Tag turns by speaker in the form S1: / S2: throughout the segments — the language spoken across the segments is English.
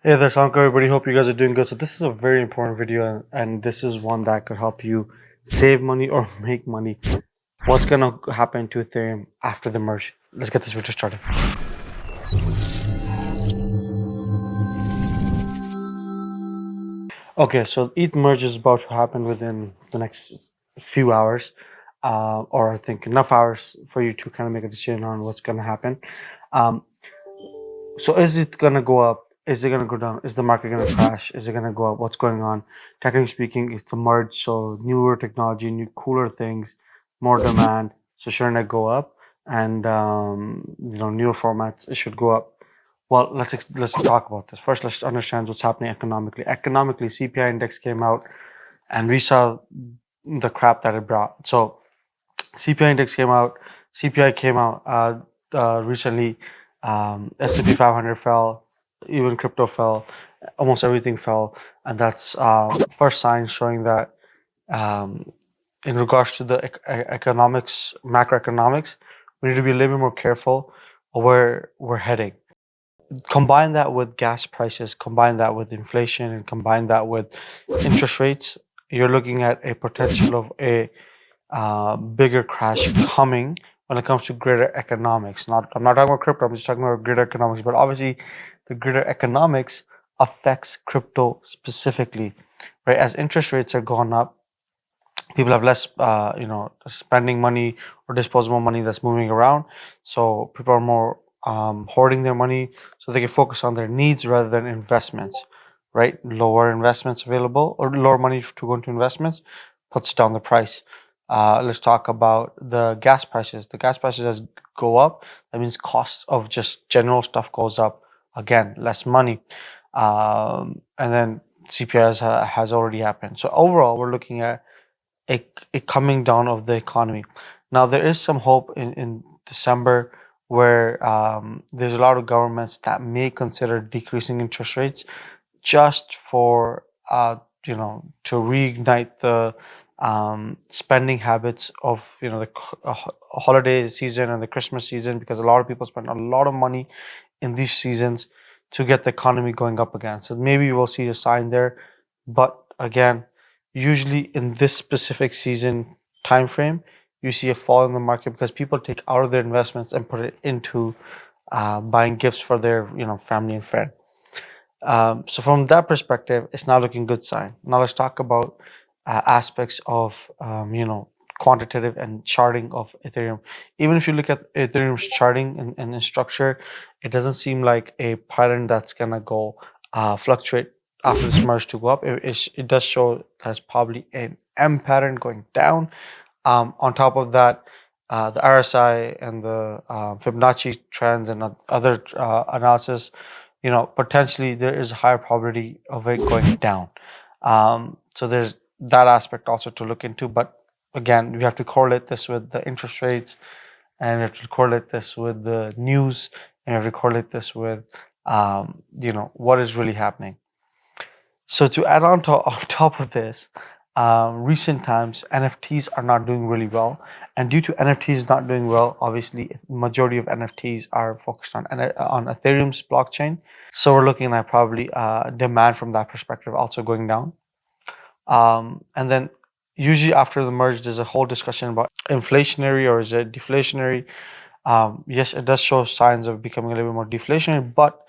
S1: Hey there, Shankar, everybody. Hope you guys are doing good. So this is a very important video, and this is one that could help you save money or make money. What's gonna happen to Ethereum after the merge? Let's get this video started. Okay, so ETH merge is about to happen within the next few hours, or I think enough hours for you to kind of make a decision on what's gonna happen. Um, So is it gonna go up? Is it gonna go down? Is the market gonna crash? Is it gonna go up? What's going on? Technically speaking, it's a merge, so newer technology, new cooler things, more demand. So shouldn't it go up? And newer formats, it should go up. Well, let's talk about this. First, let's understand what's happening economically. Economically, CPI index came out, and we saw the crap that it brought. So CPI index came out. CPI came out recently. S&P 500 fell, even crypto fell, almost everything fell, and that's first sign showing that um, in regards to the economics, macroeconomics, we need to be a little bit more careful of where we're heading. Combine that with gas prices, combine that with inflation, and combine that with interest rates. You're looking at a potential of a bigger crash coming when it comes to greater economics. I'm not talking about crypto. I'm just talking about greater economics. But obviously, the greater economics affects crypto specifically, right? As interest rates are going up, people have less, spending money or disposable money that's moving around. So people are more hoarding their money so they can focus on their needs rather than investments, right? Lower investments available or lower money to go into investments puts down the price. Let's talk about the gas prices. The gas prices as go up, that means costs of just general stuff goes up. Again, less money. And then CPI has already happened. So overall, we're looking at a coming down of the economy. Now, there is some hope in December where there's a lot of governments that may consider decreasing interest rates just for, to reignite the spending habits of, the holiday season and the Christmas season, because a lot of people spend a lot of money in these seasons to get the economy going up again. So maybe we'll see a sign there. But again, usually in this specific season time frame, you see a fall in the market because people take out of their investments and put it into buying gifts for their family and friend. So from that perspective, it's not looking good sign. Now let's talk about aspects of quantitative and charting of Ethereum. Even if you look at Ethereum's charting and structure, it doesn't seem like a pattern that's gonna go fluctuate after this merge to go up. It does show there's probably an M pattern going down. On top of that, the RSI and the Fibonacci trends and other analysis, potentially there is a higher probability of it going down. So there's that aspect also to look into. But again, we have to correlate this with the interest rates, and we have to correlate this with the news, and we have to correlate this with, what is really happening. So to add on top of this, recent times NFTs are not doing really well, and due to NFTs not doing well, obviously majority of NFTs are focused on Ethereum's blockchain. So we're looking at probably demand from that perspective also going down. And then usually after the merge, there's a whole discussion about inflationary or is it deflationary. Yes, it does show signs of becoming a little bit more deflationary, but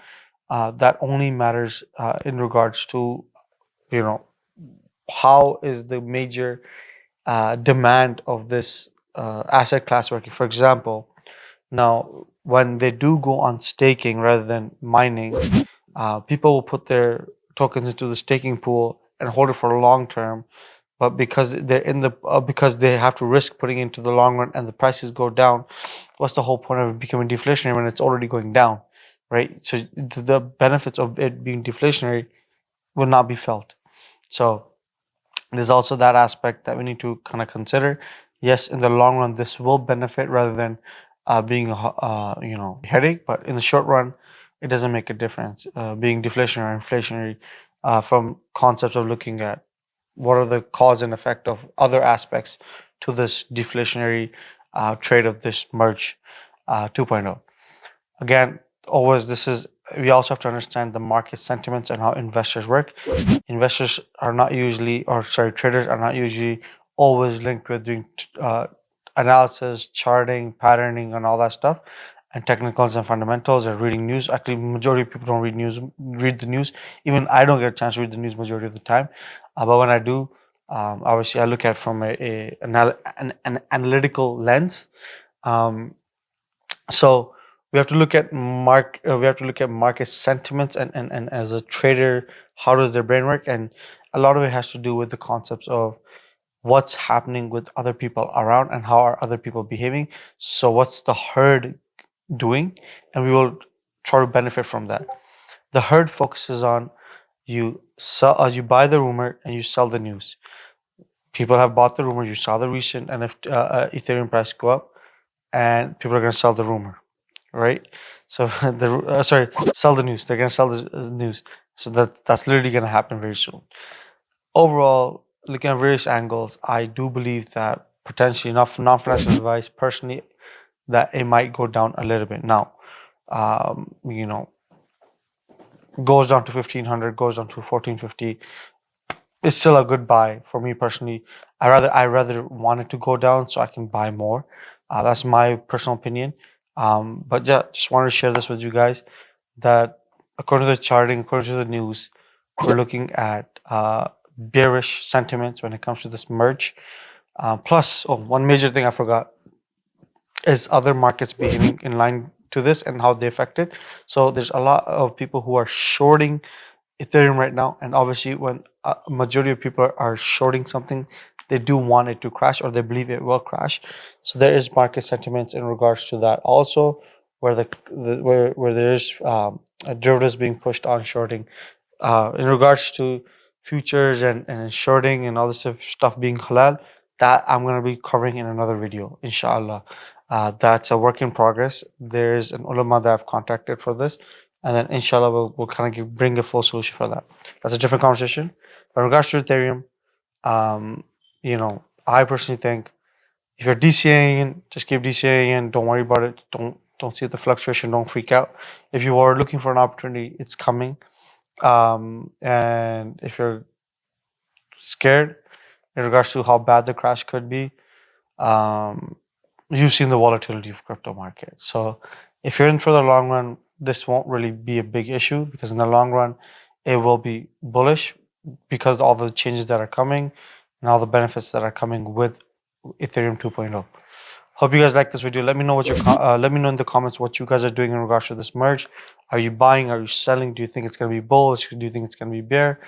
S1: that only matters in regards to, how is the major demand of this asset class working. For example, now when they do go on staking rather than mining, people will put their tokens into the staking pool and hold it for a long term. But because they're in the because they have to risk putting into the long run and the prices go down, what's the whole point of it becoming deflationary when it's already going down, right? So the benefits of it being deflationary will not be felt. So there's also that aspect that we need to kind of consider. Yes, in the long run, this will benefit rather than being a headache. But in the short run, it doesn't make a difference. Being deflationary or inflationary, from concepts of looking at what are the cause and effect of other aspects to this deflationary trade of this merge 2.0. Again, always this is we also have to understand the market sentiments and how investors work. Investors are not usually, or sorry, traders are not usually always linked with doing analysis, charting, patterning, and all that stuff, and technicals and fundamentals, and reading news. Actually, majority of people don't read the news. Even I don't get a chance to read the news majority of the time. But when I do, obviously I look at it from an analytical lens. Um, so we have to look at market sentiments, and as a trader, how does their brain work? And a lot of it has to do with the concepts of what's happening with other people around and how are other people behaving. So what's the herd doing? And we will try to benefit from that. The herd focuses on you sell as you buy the rumor and you sell the news. People have bought the rumor. You saw the recent Ethereum price go up, and people are going to sell the rumor, right? So sell the news. They're going to sell the news. So that's literally going to happen very soon. Overall, looking at various angles, I do believe that potentially, not non-financial advice, personally, that it might go down a little bit. Now, you know, goes down to 1500, goes down to 1450. It's still a good buy for me personally. I rather want it to go down so I can buy more. That's my personal opinion. But yeah, just wanted to share this with you guys that according to the charting, according to the news, we're looking at bearish sentiments when it comes to this merge. Plus, one major thing I forgot is other markets behaving in line to this and how they affect it. So there's a lot of people who are shorting Ethereum right now, and obviously, when a majority of people are shorting something, they do want it to crash or they believe it will crash. So there is market sentiments in regards to that also, where where there is derivatives being pushed on shorting. In regards to futures and shorting and all this stuff being halal, that I'm going to be covering in another video, inshallah. That's a work in progress. There's an ulama that I've contacted for this, and then inshallah we'll kind of bring a full solution for that. That's a different conversation. But in regards to Ethereum, I personally think if you're DCAing, just keep DCAing. Don't worry about it. Don't see the fluctuation. Don't freak out. If you are looking for an opportunity, it's coming. And if you're scared in regards to how bad the crash could be, um, you've seen the volatility of crypto market. So if you're in for the long run, this won't really be a big issue because in the long run, it will be bullish because all the changes that are coming and all the benefits that are coming with Ethereum 2.0. Hope you guys like this video. Let me know let me know in the comments what you guys are doing in regards to this merge. Are you buying? Are you selling? Do you think it's going to be bullish? Do you think it's going to be bear?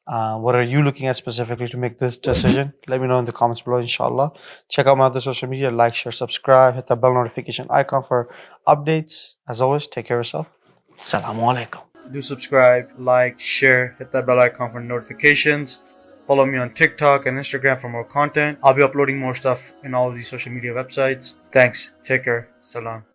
S1: What are you looking at specifically to make this decision? Let me know in the comments below, inshallah. Check out my other social media, like, share, subscribe, hit the bell notification icon for updates. As always, take care of yourself. Assalamu alaikum. Do subscribe, like, share, hit that bell icon for notifications. Follow me on TikTok and Instagram for more content. I'll be uploading more stuff in all of these social media websites. Thanks. Take care. Salam.